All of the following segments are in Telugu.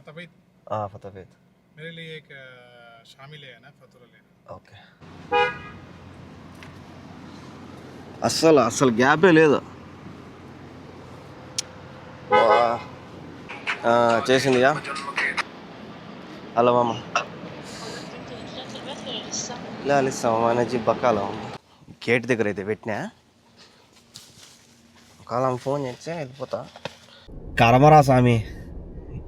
फतेहबाद। हाँ फतेहबाद। मेरे लिए एक शामिल है ना फतूर लेना। ఓకే అస్సలు అస్సలు గ్యాపే లేదు. చేసిందిగా. హలో మామ, ఇలా ఇస్తామా అనేది బక్కాలం గేట్ దగ్గర అయితే పెట్టినా. కాలం ఫోన్ చేస్తే వెళ్ళిపోతా. కరమరా స్వామి,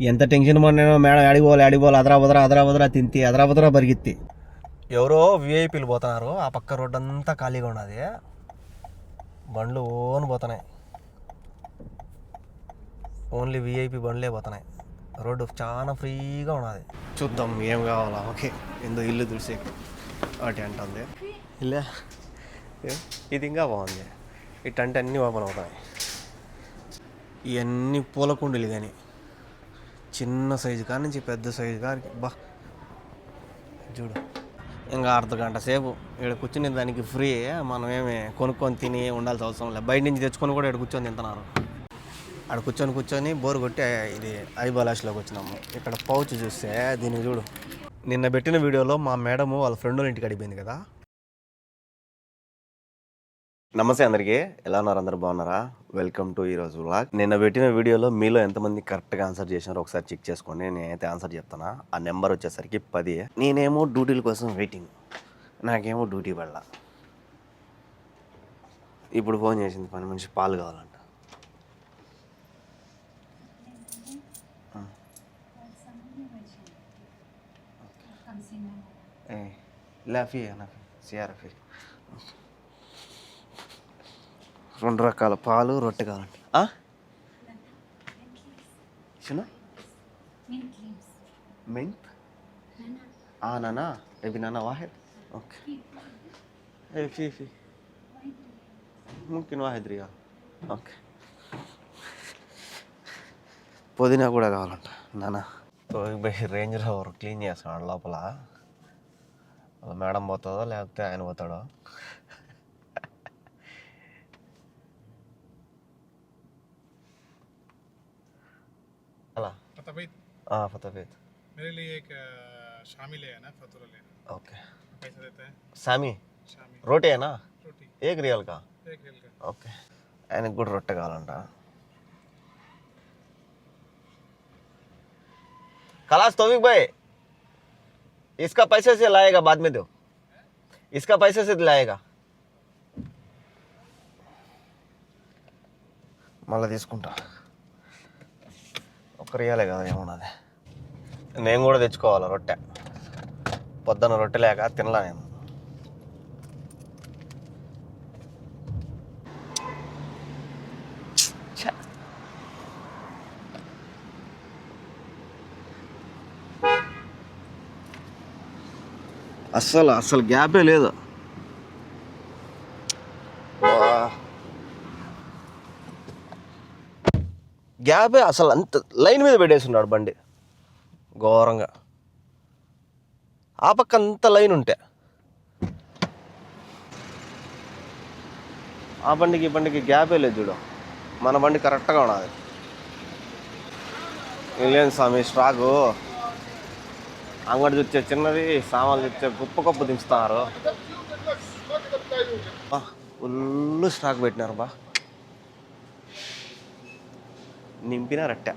ఎంత టెన్షన్ పడినానో. మేడం ఆడిపోవాలి అదరా తింతి అదరా పరిగెత్తి. ఎవరో విఐపీలు పోతున్నారు. ఆ పక్క రోడ్డు అంతా ఖాళీగా ఉన్నది, బండ్లు ఓన్ పోతున్నాయి. ఓన్లీ విఐపి బండ్లే పోతున్నాయి. రోడ్డు చాలా ఫ్రీగా ఉన్నది. చూద్దాం ఏం కావాలా. ఓకే, ఎందో ఇల్లు తుడిసే వాటి అంటుంది. ఇలా ఇది ఇంకా బాగుంది. ఇటంటే అన్నీ ఓపెన్ అవుతాయి. ఇవన్నీ పూల కుండీలు, కానీ చిన్న సైజు కాడి నుంచి పెద్ద సైజు కాడికి బా చూడు. ఇంకా అర్ధగంట సేపు ఇక్కడ కూర్చుని దానికి ఫ్రీ. మనం ఏమి కొనుక్కొని తిని ఉండాల్సిన అవసరం లేదు. బయట నుంచి తెచ్చుకొని కూడా ఇక్కడ కూర్చొని తింటున్నారు. అక్కడ కూర్చొని బోరు కొట్టి ఇది ఐబాలాష్లోకి వచ్చినాము. ఇక్కడ పౌచ్ చూస్తే దీనికి చూడు. నిన్న పెట్టిన వీడియోలో మా మేడము వాళ్ళ ఫ్రెండ్ వాళ్ళ ఇంటికి అడిగిపోయింది కదా. నమస్తే అందరికీ, ఎలా ఉన్నారు? అందరు బాగున్నారా? వెల్కమ్ టు ఈరోజు వ్లాగ్. నిన్న పెట్టిన వీడియోలో మీలో ఎంతమంది కరెక్ట్గా ఆన్సర్ చేసినారో ఒకసారి చెక్ చేసుకోండి. నేనైతే ఆన్సర్ చెప్తాను. ఆ నెంబర్ వచ్చేసరికి 10. నేనేమో డ్యూటీల కోసం వెయిటింగ్, నాకేమో డ్యూటీ పడలా. ఇప్పుడు ఫోన్ చేసింది పని మనిషి, పాలు కావాలంట. లాఫీ సిఆర్ఎఫీ 2 రకాల పాలు, రొట్టె కావాలంట. मिंट नाना अभी नाना वाहिद ओके फी मुमकिन वाहिद रिया ఓకే. పుదీనా కూడా కావాలంట నాన్న. రేంజ్ రోవర్ క్లీన్ చేస్తున్నాడు లోపల. మేడం పోతుందో లేకపోతే ఆయన పోతాడో. అలా फतेहबाद। मेरे लिए एक शामिल है ना फतूर लेना। ओके, पैसा देता है सामी शामिल। रोटी है ना, रोटी 1 रियाल का. 1 रियाल का। ఓకే, ఆయనకు కూడా రొట్టె కావాలంట. खलास तौफीक भाई, इसका पैसे से लाएगा, बाद में दो. इसका पैसे से लाएगा. మళ్ళీ తీసుకుంటా. 1 రియాలే కదా ఏమన్నది. నేను కూడా తెచ్చుకోవాలి రొట్టె. పొద్దున్న రొట్టె లేక తినలా నేను. అస్సలు గ్యాపే లేదు. గ్యాపే అసలు అంత లైన్ మీద పెట్టేస్తున్నాడు బండి ఘోరంగా. ఆ పక్క అంత లైన్ ఉంటే ఆ బండికి ఈ బండికి గ్యాపే లేదు చూడు. మన బండి కరెక్ట్గా ఉన్నది. లేదు స్వామి, స్టాకు అంగడి చూస్తే చిన్నది, సామాన్లు చూస్తే గొప్ప దించుతున్నారు. ఫుల్ స్టాక్ పెట్టినారు బా. నింపిన రట్టె.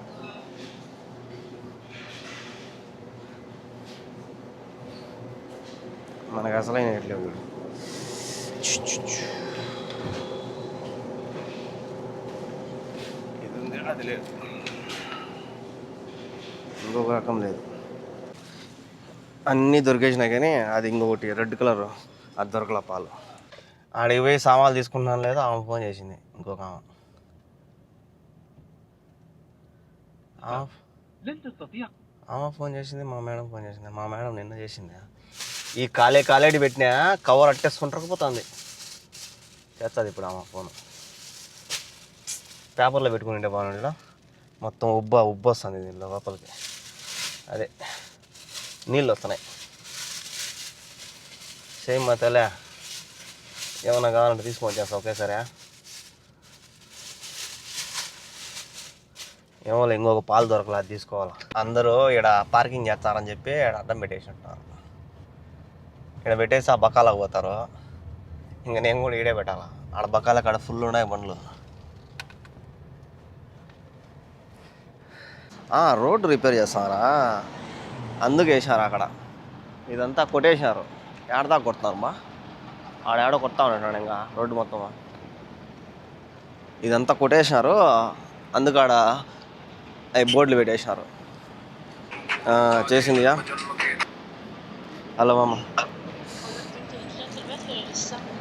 మనకు అసలైన ఎట్లేవు. ఇది ఉంది, అది లేదు. ఇంకొక రకం లేదు. అన్నీ దొరికేసినాయి కానీ అది ఇంకొకటి రెడ్ కలర్ అది దొరకల పాలు. ఆడికి పోయి సామాన్లు తీసుకుంటున్నాను లేదా ఆమె ఫోన్ చేసింది. ఇంకొక ఆమె ఫోన్ చేసింది, మా మేడం ఫోన్ చేసింది. మా మేడం నిన్న చేసింది. ఈ కాలేటి పెట్టినా కవర్ అట్టేసుకుంటకపోతుంది. చేస్తుంది ఇప్పుడు ఆమె ఫోన్. పేపర్లో పెట్టుకుంటే బాగుండే. మొత్తం ఉబ్బ వస్తుంది దీనిలో లోపలికి. అదే నీళ్ళు వస్తున్నాయి. సేమ్ మా తలే ఏమన్నా కావాలంటే తీసుకొని చేస్తా ఒకేసారి. ఏమో ఇంకొక పాలు దొరకలా, అది తీసుకోవాలి. అందరూ ఇక్కడ పార్కింగ్ చేస్తారని చెప్పి ఇక్కడ అడ్డం పెట్టేసి ఉంటారు. ఇక్కడ పెట్టేసి ఆ బకాలకు పోతారు. ఇంకా నేను కూడా ఈడే పెట్టాలా. ఆడ బకాల కాడ ఫుల్ ఉన్నాయి బండ్లు. రోడ్డు రిపేర్ చేస్తారా, అందుకు వేసారు అక్కడ. ఇదంతా కొట్టేసినారు. ఏడదా కొడుతున్నారు మా, ఆడేడో కొడతా ఉన్నాడు ఇంకా రోడ్డు మొత్తం. ఇదంతా కొట్టేసినారు, అందుకాడ అవి బోర్డులు పెట్టేసినారు. చేసిందియా. హలో మామ,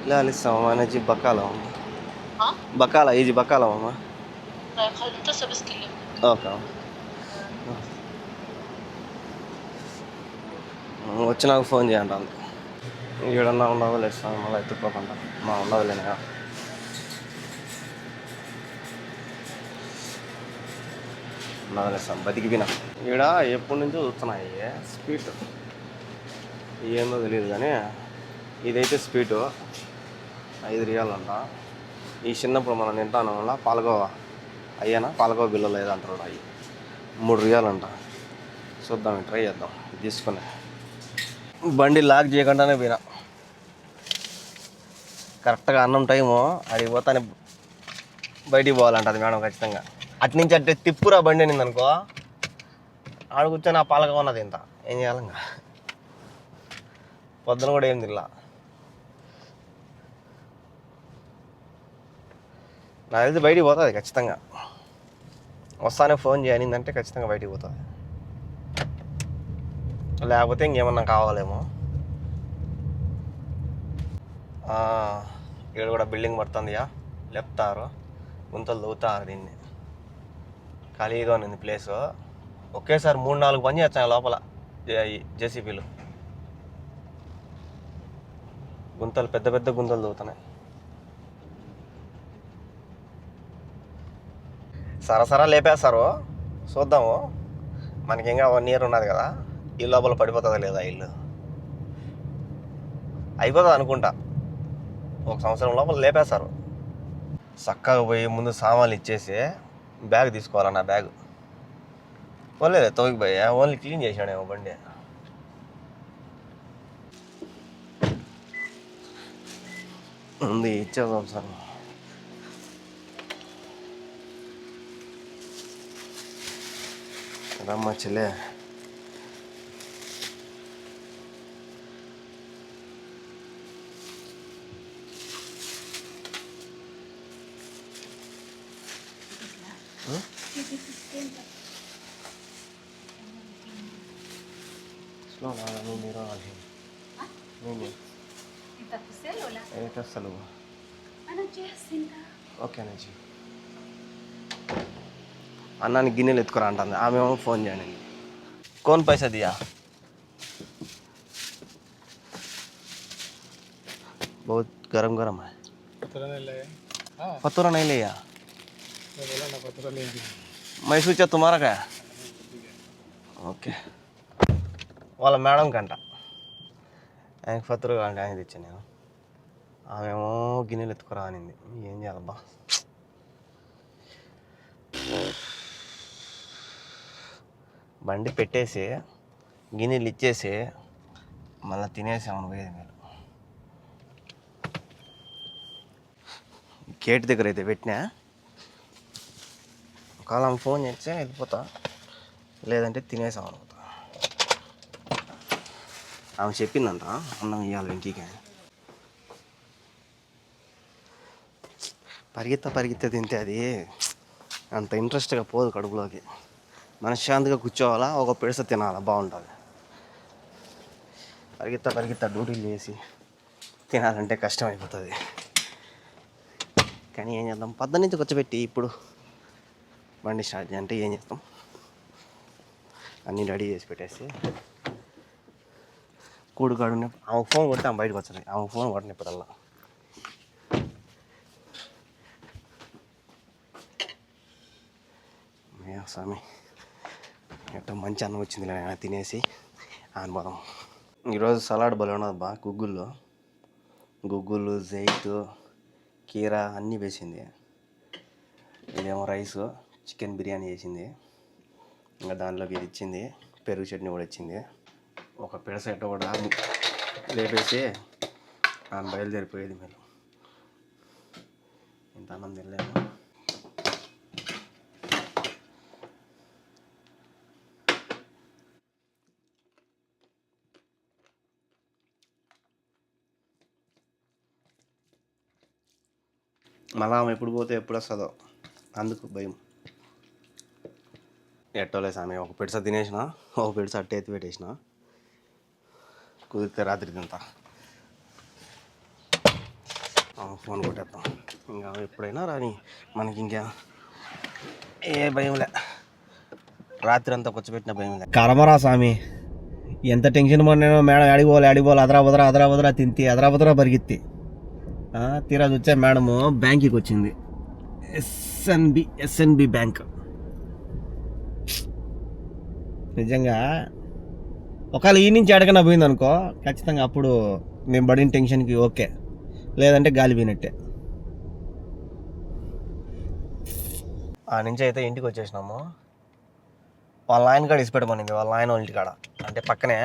ఇలా ఇస్తామమ్మా నచ్చి బక్కాల బక్కాల ఈజీ బక్కాల మామ. ఓకే వచ్చినాక ఫోన్ చేయండి. అంత ఈడన్నా ఉండదు లేదు సార్, మళ్ళీ ఎత్తుక్కోకుండా మా ఉండదు లేనిగా. ఉండదులేస్తాం బతికిపోయినా. ఈడ ఎప్పటి నుంచో చూస్తున్నాయి స్వీట్, ఏందో తెలియదు కానీ ఇదైతే స్వీటు 5 రియాలంట. ఈ చిన్నప్పుడు మనం తింటాను వల్ల పాలకోవా అయ్యానా, పాలకోవా బిల్లు లేదంటారు. అవి 3 రియాలంట. చూద్దాం, ట్రై చేద్దాం. తీసుకుని బండి లాక్ చేయకుండానే పోయినా. కరెక్ట్గా అన్నం టైము అడిగి పోతానే బయటికి పోవాలంట అది మేడం ఖచ్చితంగా. అట్నుంచి అంటే తిప్పురా బండి అనింది అనుకో, ఆడ కూర్చొని ఆ పాలక ఉన్నది ఇంత ఏం చేయాలి. ఇంకా పొద్దున కూడా ఏం తిల్లా. నాకు తెలిసి బయటికి పోతుంది ఖచ్చితంగా. వస్తానే ఫోన్ చేయనిందంటే ఖచ్చితంగా బయటికి పోతుంది. లేకపోతే ఇంకేమన్నా కావాలేమో. ఇక్కడ కూడా బిల్డింగ్ పడుతుందియా, లేపుతారు, గుంతలు దవ్వుతారు. దీన్ని ఖాళీగా ఉంది ప్లేసు. ఒకేసారి 3-4 పని చేస్తాయి లోపల జేసీబీలు. గుంతలు పెద్ద పెద్ద గుంతలు దవ్వుతున్నాయి. సరసరా లేపేస్తారు. చూద్దాము, మనకి ఇంకా 1 ఇయర్ ఉన్నది కదా, ఈ లోపల పడిపోతుందా లేదా ఇల్లు. అయిపోతుంది అనుకుంటా, 1 సంవత్సరం లోపల లేపేస్తారు. చక్కగా పోయి ముందు సామాన్లు ఇచ్చేసి బ్యాగ్ తీసుకోవాలన్న. బ్యాగ్ పోలేదు తోకి పోయి ఓన్లీ క్లీన్ చేసాడేమో బండి. ఉంది ఇచ్చేద్దాం సార్. రమ్మ చెల్లే. ఓకే నుంచి అన్నానికి గిన్నెలు ఎత్తుకురా అంటుంది ఆమెమో. ఫోన్ చేయండి. कौन पैसा दिया? बहुत गरम गरम है. पतोरा नहीं लिया. मैं सोचा तुम्हारा क्या. ఓకే వాళ్ళ మేడం కంట ఆయనకి ఫతురు అంటే ఆయన తెచ్చా నేను. ఆమెమో గిన్నెలు ఎత్తుకురా అనింది. ఏం చేయాలబ్బా. బండి పెట్టేసి గిన్నెలు ఇచ్చేసి మళ్ళీ తినేసామని పోయేది మీరు. గేట్ దగ్గర అయితే పెట్టినా, ఒకవేళ ఫోన్ చేస్తే వెళ్ళిపోతా, లేదంటే తినేసాం అనుకుంటా. ఆమె చెప్పిందంట అన్నం ఇవ్వాలి వెంకీకి. పరిగెత్త తింటే అది అంత ఇంట్రెస్ట్గా పోదు కడుపులోకి. మనశ్శాంతిగా కూర్చోవాలా, ఒక పిడస తినాలా, బాగుంటుంది. పరిగెత్త డ్యూటీలు చేసి తినాలంటే కష్టం అయిపోతుంది. కానీ ఏం చేద్దాం, నుంచి కూర్చోబెట్టి ఇప్పుడు బండి స్టార్ట్ చేయాలంటే ఏం చేస్తాం. అన్నీ రెడీ చేసి పెట్టేసి కూడుకాడు. ఆమెకు ఫోన్ కొడితే ఆమె బయటకు వచ్చాలి. ఆమెకు ఫోన్ కొట్టినప్పుడల్లా స్వామి ఎట్టో మంచి అన్నం వచ్చింది తినేసి అనుభవం. ఈరోజు సలాడ్ భలే ఉన్నది బా. గుగ్గులు జైతు కీరా అన్నీ వేసింది. ఇదేమో రైసు, చికెన్ బిర్యానీ చేసింది, ఇంకా దానిలోకి ఇది ఇచ్చింది, పెరుగు చట్నీ కూడా ఇచ్చింది. ఒక పిడసెట్ కూడా లేపేసి ఆమె బయలుదేరిపోయేది. మీరు ఇంత అన్నం తినలేము. మళ్ళా ఆమె ఎప్పుడు పోతే ఎప్పుడు వస్తుందో అందుకు భయం. ఎట్టోలే స్వామి, ఒక పిడిస తినేసిన, ఒక పిడిస అట్టే ఎత్తి పెట్టేసిన. కుదిరితే రాత్రి తింటా. ఫోన్ కొట్టేద్దాం. ఇంకా ఎప్పుడైనా రాని, మనకి ఇంకా ఏ భయంలే. రాత్రి అంతా కూర్చోబెట్టిన భయంలే. కరమరా స్వామి, ఎంత టెన్షన్ పడినానో. మేడం అడిగిపోవాలి అదరా తింతి అదరా పరిగెత్తి. తీరా వచ్చే మేడము బ్యాంక్కి వచ్చింది, ఎస్ఎన్బి బ్యాంక్. నిజంగా ఒకవేళ ఈ నుంచి ఎడకన్నా పోయింది అనుకో, ఖచ్చితంగా అప్పుడు మేము పడిన టెన్షన్కి ఓకే, లేదంటే గాలి పోయినట్టే. ఆ నుంచి అయితే ఇంటికి వచ్చేసినాము. వాళ్ళ ఆయన కాడ ఇసిపెట్టమనింది, వాళ్ళ ఆయన వాళ్ళ ఇంటికాడ అంటే పక్కనే.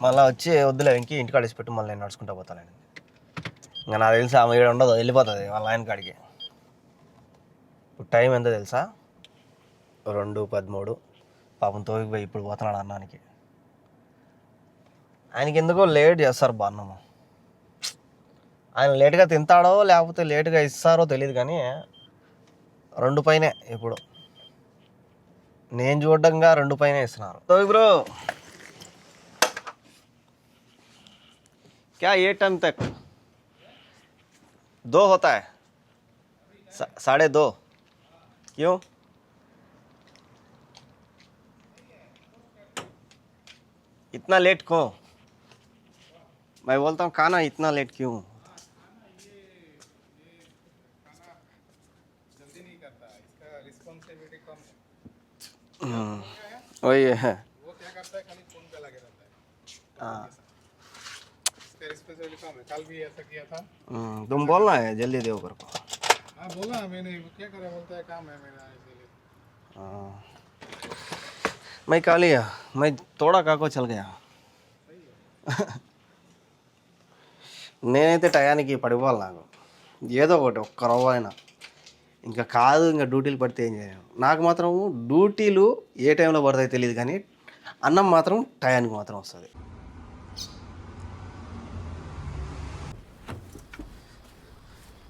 మళ్ళీ వచ్చి వద్దులే ఇంటికాడ ఇసిపెట్టు, మళ్ళీ నేను నడుచుకుంటా పోతానండి. ఇంకా నాకు తెలిసి ఆమె ఇక్కడ ఉండదు, వెళ్ళిపోతుంది వాళ్ళ ఆయన కాడికి. ఇప్పుడు టైం ఎంతో తెలుసా, 2:13. పాపం తోగిపోయి ఇప్పుడు పోతున్నాడు అన్నానికి. ఆయనకి ఎందుకో లేట్ చేస్తారు అన్నము. ఆయన లేటుగా తింటాడో లేకపోతే లేటుగా ఇస్తారో తెలియదు, కానీ 2 పైనే ఇప్పుడు నేను చూడడంగా 2 పైనే ఇస్తున్నారు. तो ब्रो क्या ये टाइम तक 2 होता है? 2:30 क्यों? इतना लेट क्यों? मैं बोलता हूँ खाना इतना लेट क्यों? जल्दी नहीं करता, इसका रिस्पॉन्सिबिलिटी कम है। वही है, वो क्या करता है, खाली फोन पे लगे रहता है। हाँ। इसका रिस्पॉन्सिबिलिटी कम है। कल भी ऐसा किया था। तुम बोलना है जल्दी दो कर को। हाँ बोला मैंने, क्या करे, बोलता है काम है मेरा इसीलिए। मैं खा लिया, मैं थोड़ा काको चल गया. నేనైతే టయానికి పడిపోవాలి. నాకు ఏదో ఒకటి ఒక్క రవ్వ అయినా. ఇంకా కాదు, ఇంకా డ్యూటీలు పడితే ఏం చేయను. నాకు మాత్రం డ్యూటీలు ఏ టైంలో పడతాయో తెలియదు, కానీ అన్నం మాత్రం టయానికి మాత్రం వస్తుంది.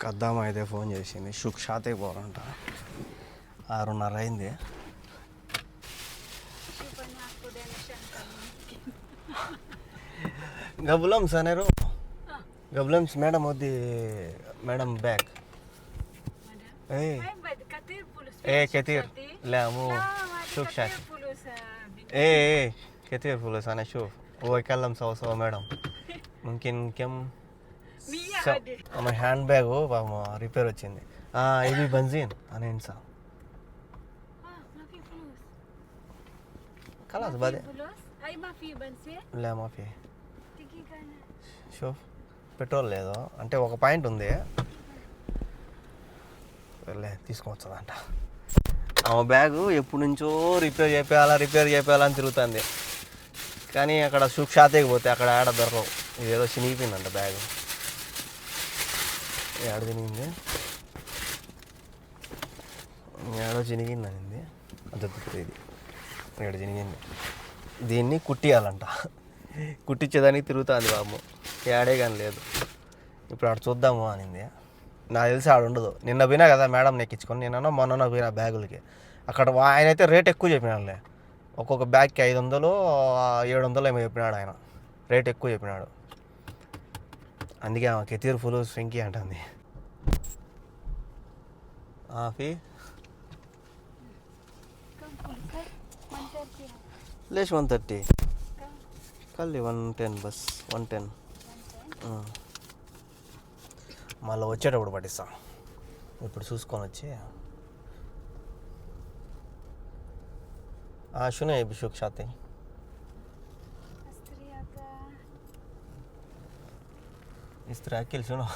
కద్దామ అయితే ఫోన్ చేసింది, షాతకి పోవాలంట. 6:30 అయింది. గబులం సనేరు గబులమ్స్ మేడం వద్ది మేడం బ్యాగ్ ఏ كثير لا مو شوف شات ايه كثير فلوس انا اشوف هو يكلم سوا మేడం ممكن كم హ్యాండ్ బ్యాగ్ పాపం రిపేర్ వచ్చింది. ఇది బెంజిన్ అని ఇన్సా خلاص بعدين اي ما في بنزين لا ما في دقيقة انا షూఫ్ పెట్రోల్ లేదు అంటే ఒక పాయింట్ ఉంది, తీసుకొచ్చదంట. ఆమె బ్యాగు ఎప్పటి నుంచో రిపేర్ చేయాలని తిరుగుతుంది, కానీ అక్కడ షూప్ షాతకి పోతే అక్కడ ఆడ దొరకవు. ఇదేదో చినిగిపోయిందంట బ్యాగు. ఏడ చినిగింది, ఏడో చినిగిందనింది. అది ఇది ఏడ చినిగింది. దీన్ని కుట్టియాలంట, కుట్టించేదానికి తిరుగుతుంది బాబు. ఏడే కానీ లేదు. ఇప్పుడు ఆడ చూద్దాము అనింది. నాకు తెలిసి ఆడ ఉండదు. నిన్న పోయినా కదా మేడం నెక్కించుకొని, నిన్న మొన్న పోయినా బ్యాగులకి. అక్కడ ఆయన అయితే రేట్ ఎక్కువ చెప్పినాడులే. ఒక్కొక్క బ్యాగ్కి 500 700 ఏమో చెప్పినాడు ఆయన. రేట్ ఎక్కువ చెప్పినాడు. అందుకే ఆమె కెతీర్ ఫుల్ స్వింకీ అంటుంది. ఫీ లేచి 130 కల్లి 110 బస్ 110. మళ్ళీ వచ్చేటప్పుడు పట్టిస్తా. ఇప్పుడు చూసుకొని వచ్చి शुने अभिषेक शाते इस तरह अकेले सुनो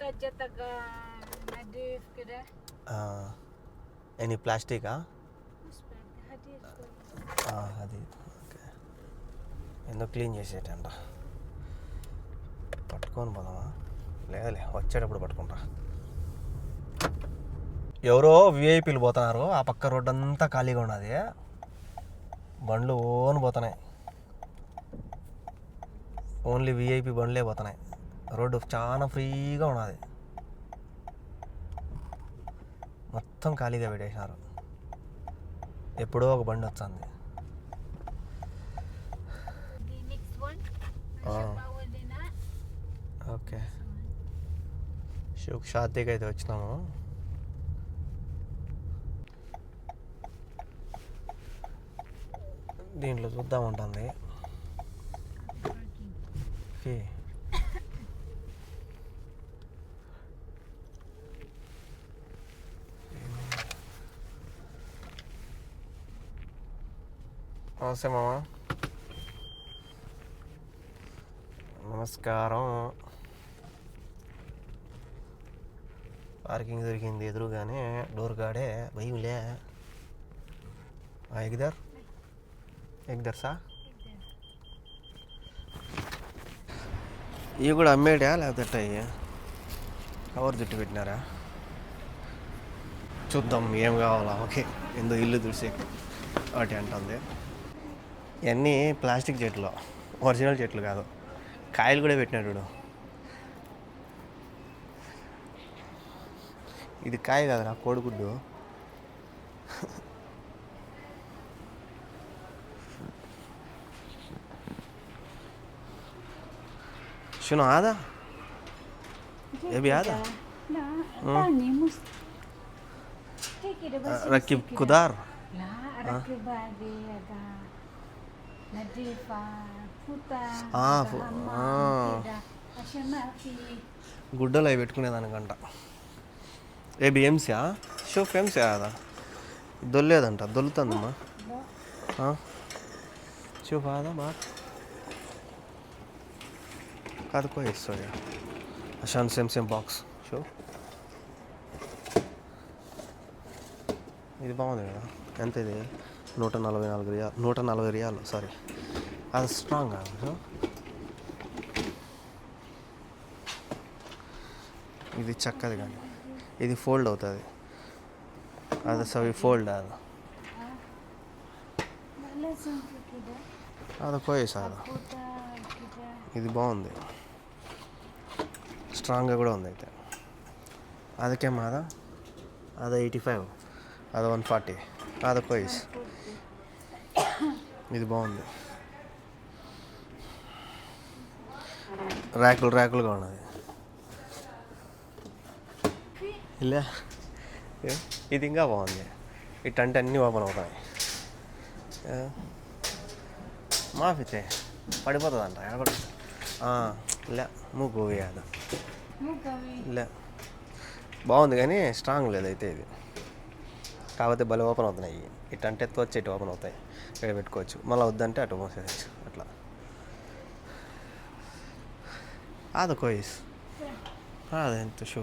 jatah nadif kira. ఎనీ ప్లాస్టికా Muspek hadir tu. అది ఓకే ఎందుకు క్లీన్ చేసేటంట పట్టుకొని పోదామా లేదులే వచ్చేటప్పుడు పట్టుకుంటా ఎవరో విఐపీలు పోతున్నారు ఆ పక్క రోడ్డు అంతా ఖాళీగా ఉన్నది బండ్లు ఓన్ పోతున్నాయి ఓన్లీ విఐపీ బండ్లే పోతున్నాయి రోడ్డు చాలా ఫ్రీగా ఉన్నది మొత్తం ఖాళీగా పెట్టేసినారు ఎప్పుడో ఒక బండి వచ్చింది The next one. Power din na. Okay షాదీకి అయితే వచ్చినాము దీంట్లో చూద్దామంటుంది ఓకే నమస్తే మామ నమస్కారం పార్కింగ్ దొరికింది ఎదురుగానే డోర్ కాడే భయంలే ఎగ్దర్ ఎగ్దర్ సా ఇవి కూడా అమ్మేడా లేకపోతే అయ్యి కవర్ జుట్టు పెట్టినారా చూద్దాం ఏం కావాలా ఓకే ఎందో ఇల్లు తుడిసే వాటి అంటుంది ఇవన్నీ ప్లాస్టిక్ చెట్లు ఒరిజినల్ చెట్లు కాదు కాయలు కూడా పెట్టినాడు ఇది కాయ కాదురా కోడిగుడ్డు सुनो आधा ये भी आधा Na, tani mus. Take it bas. Raqib कुदार La, rakib ade ada. Nadifa, futa. Ashamafi. గుడ్డలు అవి పెట్టుకునేదానికంట ఏ బిఎంసా షో ఫేమ్సా అదా దొల్లేదంట దొల్లుతుందమ్మా చూపు ఆదా బాగా కాదు కోయిస్తుంది అషాన్ సేమ్ బాక్స్ షో ఇది బాగుంది కదా ఎంత ఇది 144 రియాలు 140 రియాలు సారీ అది స్ట్రాంగ్ సో ఇది చక్కది కానీ ఇది ఫోల్డ్ అవుతుంది అది సవి ఫోల్డ్ అది అది కోయేసా అది ఇది బాగుంది స్ట్రాంగ్గా కూడా ఉంది అయితే అదకేమో అదా అది 85 అది 140 అది కోయిస్ ఇది బాగుంది ర్యాకులుగా ఉన్నది ఇలా ఇది ఇంకా బాగుంది ఇటంటే అన్నీ ఓపెన్ అవుతాయి మాఫితే పడిపోతుందంట ఎడపడుతుంది లే మూకు అది లే బాగుంది కానీ స్ట్రాంగ్ లేదు అయితే ఇది కాకపోతే భలే ఓపెన్ అవుతున్నాయి ఇటంటే వచ్చి ఇటు ఓపెన్ అవుతాయి ఇక్కడ పెట్టుకోవచ్చు మళ్ళీ వద్దంటే అటు మోసేయచ్చు అట్లా అది కోయిస్ అదెంత షూ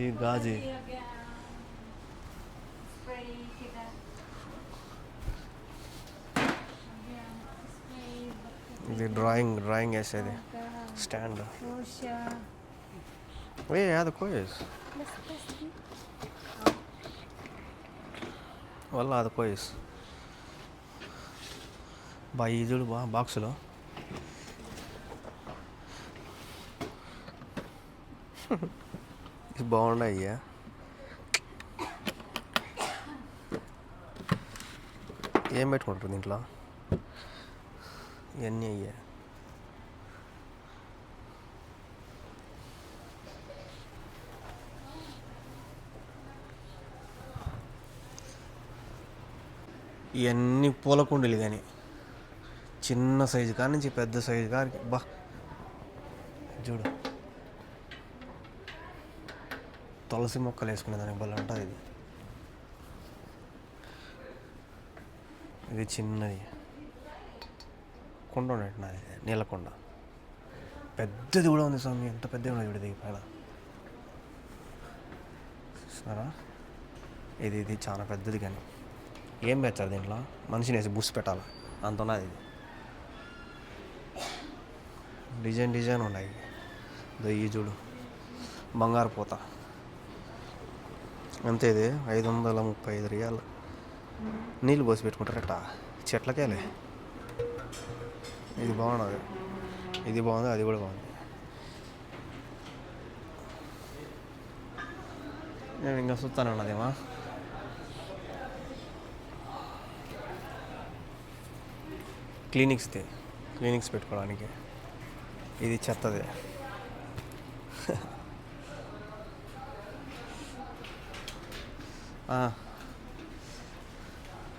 ఈ గాజీ ఇది డ్రాయింగ్ వేసేది స్టాండ్ ఏ అది కోయిస్ వల్ల అది కోయిస్ ఈ చూడు బాక్సులో ఇది బాగున్నాయ్యా ఏం పెట్టుకుంటారు దీంట్లో ఇవన్నీ అయ్యా ఇవన్నీ పూల కుండీలు కానీ చిన్న సైజు కాడి నుంచి పెద్ద సైజు కాడికి చూడు తులసి మొక్కలు వేసుకునే దానికి బలం ఉంటుంది ఇది చిన్నది కుండ ఉన్నట్టు నాది నీళ్ళ కుండ పెద్దది కూడా ఉంది స్వామి, ఎంత పెద్దగా ఉంది చూడది పైన చూస్తున్నారా. ఇది చాలా పెద్దది, కానీ ఏం పెట్టారు దీంట్లో, మనిషిని వేసి బుస్ పెట్టాలి అంత ఉన్నది. ఇది డిజైన్ ఉన్నాయి. ఈ చూడు బంగారు పూత అంతే. ఇది 535 రియాలు. నీళ్ళు పోసి పెట్టుకుంటారట చెట్లకేలే. ఇది బాగున్నది, ఇది బాగుంది, అది కూడా బాగుంది. నేను ఇంకా చూస్తాను ఉన్నదేమా. క్లినిక్స్ పెట్టుకోవడానికి. ఇది చెత్తది.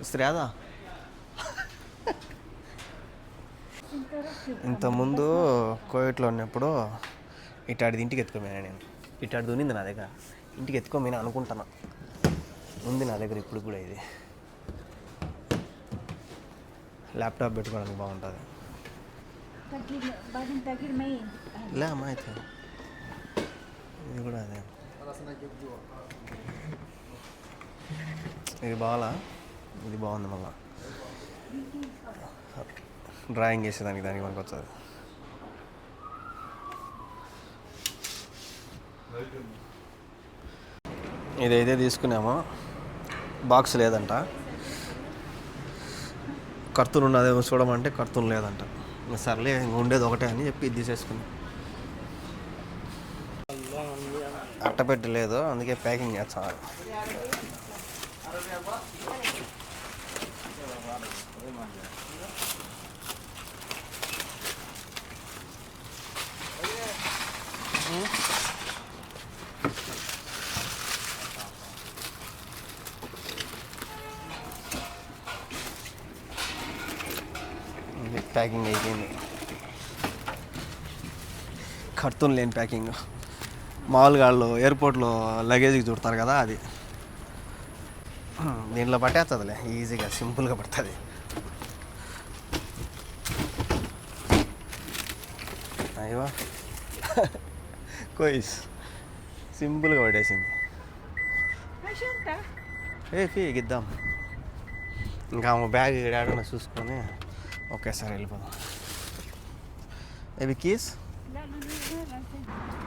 ఇస్త్రాదా ఇంతకుముందు కోవిడ్లో ఉన్నప్పుడు ఇటాడిది ఇంటికి ఎత్తుకోమేనా నేను. ఇటాడిది ఉన్నింది నా దగ్గర, ఇంటికి ఎత్తుకోమేనా అనుకుంటున్నా. ఉంది నా దగ్గర ఇప్పుడు కూడా. ఇది ల్యాప్టాప్ పెట్టుకోవడానికి బాగుంటుంది. లే అమ్మా అయితే ఇది కూడా అదే. ఇది బాగా, ఇది బాగుంది. మళ్ళా డ్రాయింగ్ చేసేదానికి దానికి మనకు వస్తుంది. ఇదైతే తీసుకున్నామో బాక్స్ లేదంట. కర్తూలు ఉన్నదేమో చూడమంటే కర్తూలు లేదంట. సర్లే ఉండేది ఒకటే అని చెప్పి ఇది తీసేసుకున్నాం. అట్టపెట్టి లేదు, అందుకే ప్యాకింగ్ చేస్తాను. ప్యాకింగ్ అయిపోయింది. కర్తూన్ లేని ప్యాకింగ్. మామూలుగా వాళ్ళు ఎయిర్పోర్ట్లో లగేజ్కి చుడతారు కదా, అది దీంట్లో పట్టేస్తుందిలే ఈజీగా, సింపుల్గా పడుతుంది. అయ్యో కోయిస్ సింపుల్గా పట్టేసింది. ఫీగిద్దాం ఇంకా బ్యాగ్ ఏడాడన్నా చూసుకొని ఒకేసారి వెళ్ళిపోదాం. ఇవి కీస్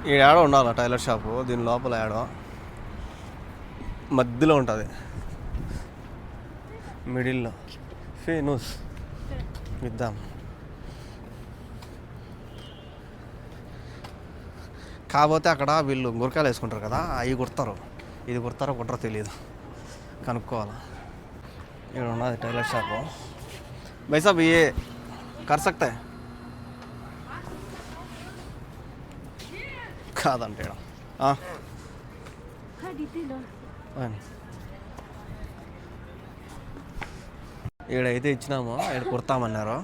ఈ ఏడో ఉండాలి. టైలర్ షాపు దీని లోపల ఏడో మధ్యలో ఉంటుంది, మిడిల్లో. నూస్ ఇద్దాం. కాకపోతే అక్కడ వీళ్ళు గురకాయలు వేసుకుంటారు కదా, అవి కుడతారు. ఇది కుడతారో కుట్టరో తెలియదు, కనుక్కోవాలి. ఇక్కడ ఉన్నది టైలర్ షాపు. भाई साहब ये कर सकते हैं కాదంటే ఈడైతే ఇచ్చినాము. ఇక్కడ కుడతామన్నారు.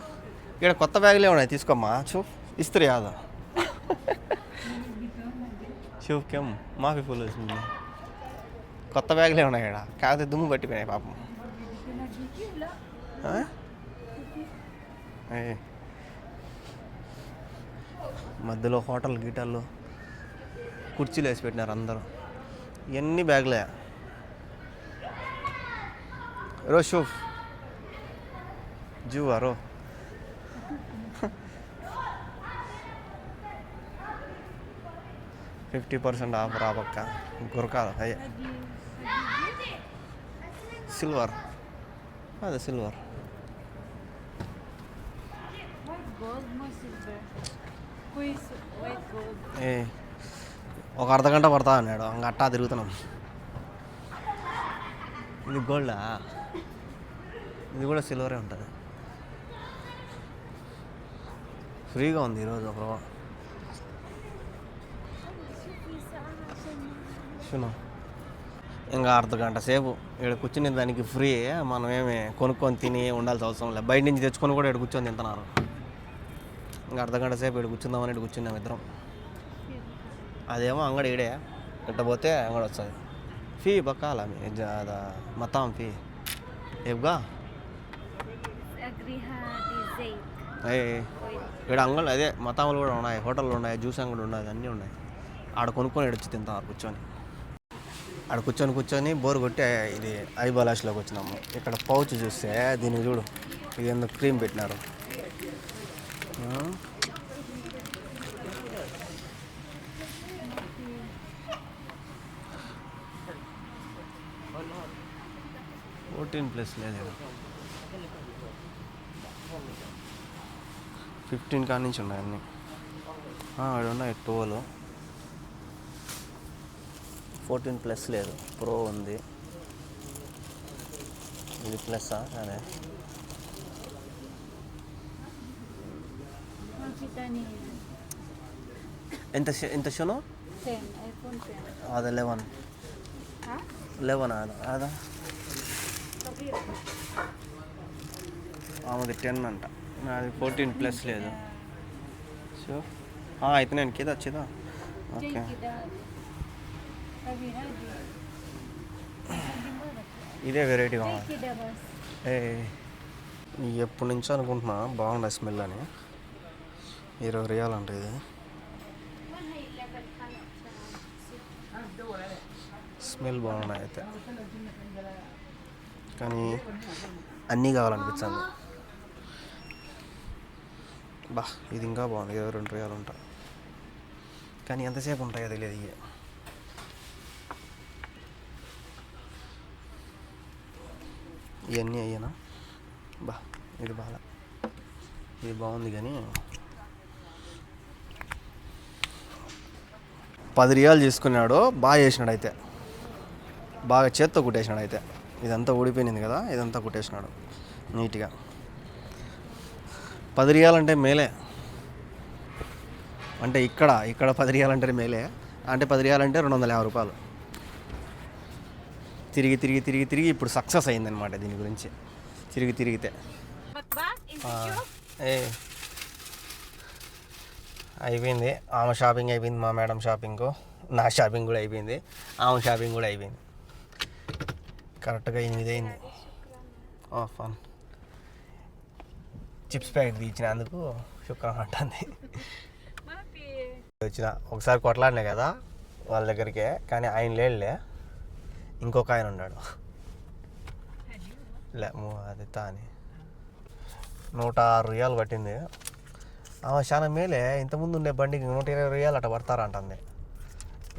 ఇక్కడ కొత్త బ్యాగులే ఉన్నాయి, తీసుకోమ్మా. చూఫ్ ఇస్త్రీ యాదా చూఫ్ కేమ్ మాఫీ ఫుల్ వచ్చింది. కొత్త బ్యాగులే ఉన్నాయి ఇక్కడ, కాకపోతే దుమ్ము పట్టిపోయినాయి పాపం. మధ్యలో హోటల్ గీటల్లో కుర్చీలు వేసి పెట్టినారు అందరూ. ఎన్ని బ్యాగులే. రో షూఫ్ జూ రో 50% ఆఫ్ రా పక్క గురకాదు. అయ్యే సిల్వర్, అదే సిల్వర్. ఒక అర్ధగంట పడతా అన్నాడు, ఇంకా అట్టా తిరుగుతున్నాం. ఇది గోల్డా, ఇది కూడా సిల్వరే ఉంటుంది. ఫ్రీగా ఉంది ఈరోజు ఒక రవ్వ. ఇంకా అర్ధగంట సేపు ఇక్కడ కూర్చునే దానికి ఫ్రీ. మనం ఏమి కొనుక్కొని తిని ఉండాల్సిన అవసరం లేదు. బయట నుంచి తెచ్చుకొని కూడా ఇక్కడ కూర్చొని తింటున్నారు. ఇంకా అర్ధగంట సేపు ఇక్కడ కూర్చుందామని ఇక్కడ కూర్చున్నాం ఇద్దరం. అదేమో అంగడి ఈడే, ఇట్టపోతే అంగడి వస్తుంది. ఫీ పక్కాల మొత్తం ఫీ ఏగా ఇక్కడ అంగళ్ళు అదే మతాములు కూడా ఉన్నాయి, హోటళ్ళు ఉన్నాయి, జ్యూస్ అంగడి ఉన్నాయి, అన్నీ ఉన్నాయి. ఆడ కొనుక్కొని వచ్చి తింటాం ఆడ కూర్చొని. ఆడ కూర్చొని బోర్ కొట్టి ఇది ఐబాలాష్లోకి వచ్చినాము. ఇక్కడ పౌచ్ చూస్తే దీనికి చూడు, ఇది ఎందుకు క్రీమ్ పెట్టినారు. $14+ లేదు, 15 కాడి నుంచి ఉన్నాయి అన్నీ. అక్కడ ఉన్నాయి 12, 14+ లేదు, ప్రో ఉంది. ఇది ప్లస్సా? అదే ఎంత షోను? 10, iPhone 10. అదే 11 అదా ఆమెది 10 అంట, అది 14+ లేదు. సో అయితే నేను కింద వచ్చిదా? ఓకే, ఇదే వెరైటీగా ఎప్పటి నుంచో అనుకుంటున్నా బాగుండే స్మెల్ అని. $20 అంట ఇది. స్మెల్ బాగున్నాయి అయితే, కానీ అన్నీ కావాలనిపించింది. ఇది ఇంకా బాగుంది, $22 ఉంటా, కానీ ఎంతసేపు ఉంటాయో తెలియదు. ఇవన్నీ అయ్యానా? ఇది బాగా, ఇది బాగుంది కానీ $10 తీసుకున్నాడు. బాగా చేసినాడు అయితే, బాగా చేత్తో కుట్టేసినాడు అయితే. ఇదంతా ఊడిపోయింది కదా, ఇదంతా కుట్టేసినాడు నీట్గా. $10 అంటే మేలే, అంటే ఇక్కడ $10 అంటే మేలే, అంటే $10 అంటే $250. తిరిగి ఇప్పుడు సక్సెస్ అయిందనమాట దీని గురించి. తిరిగితే అయిపోయింది. ఆమె షాపింగ్ అయిపోయింది, మా మేడం షాపింగ్, నా షాపింగ్ కూడా అయిపోయింది, ఆమె షాపింగ్ కూడా అయిపోయింది. కరెక్ట్గా 8 అయింది. ఫన్ చిప్స్ ప్యాకెట్ ఇచ్చినందుకు శుక్రం అంటుంది. వచ్చిన ఒకసారి కొట్లాడినా కదా వాళ్ళ దగ్గరికి, కానీ ఆయన లేడులే, ఇంకొక ఆయన ఉన్నాడు. అది తాని $106 పట్టింది. చాలా మేలే, ఇంతకుముందు ఉండే బండికి $120 అట్లా పడతారంటుంది.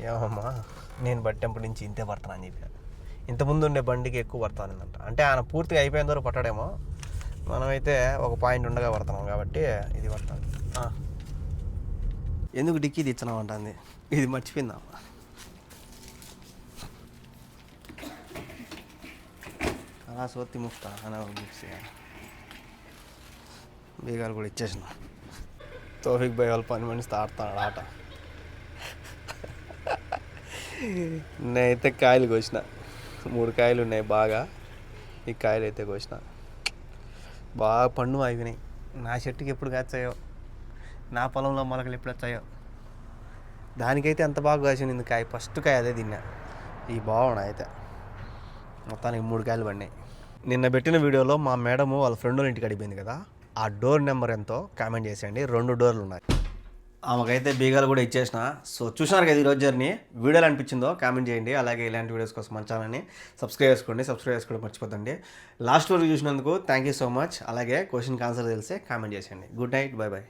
ఏమమ్మా నేను పట్టేప్పటి నుంచి ఇంతే పడతాను అని చెప్పి, ఇంతకుముందు ఉండే బండికి ఎక్కువ పడతానంట. అంటే ఆయన పూర్తిగా అయిపోయిన వరకు పట్టాడేమో, మనమైతే ఒక పాయింట్ ఉండగా పడుతున్నాం కాబట్టి ఇది పడతాను. ఎందుకు డిక్కీ తెచ్చినాం అంటుంది, ఇది మర్చిపోయిందా? అలా సోత్తి ముక్తా అని బుక్స్ బీగాలు కూడా ఇచ్చేసిన. తోఫిక్ భాయ్ వాళ్ళ పని మనిషి ఆడుతున్నాడు ఆట. నేనైతే కాయలు కోసిన, 3 కాయలు ఉన్నాయి బాగా. ఈ కాయలు అయితే కోసిన, బాగా పండు అయిపోయినాయి. నా చెట్టుకి ఎప్పుడు కాచాయో, నా పొలంలో మొలకలు ఎప్పుడు వచ్చాయో, దానికైతే ఎంత బాగా కాసింది కాయ. ఫస్ట్ కాయ అదే తిన్నా. ఈ బాగున్నాయి అయితే, మొత్తానికి 3 కాయలు పడినాయి. నిన్న పెట్టిన వీడియోలో మా మేడము వాళ్ళ ఫ్రెండ్ వాళ్ళ ఇంటికి అడిగిపోయింది కదా, ఆ డోర్ నెంబర్ ఎంతో కామెంట్ చేసేయండి. 2 డోర్లు ఉన్నాయి. ఆమెకైతే బీగాలు కూడా ఇచ్చేసిన. సో చూసినారు కదా ఈరోజు జర్నీ. వీడియోలు అనిపించిందో కామెంట్ చేయండి. అలాగే ఇలాంటి వీడియోస్ కోసం మన ఛానల్ని సబ్స్క్రైబ్ చేసుకోవడం మర్చిపోతండి. లాస్ట్ వరకు చూసినందుకు థ్యాంక్ యూ సో మచ్. అలాగే క్వశ్చన్కి ఆన్సర్ తెలిసే కామెంట్ చేసేయండి. Good night, by.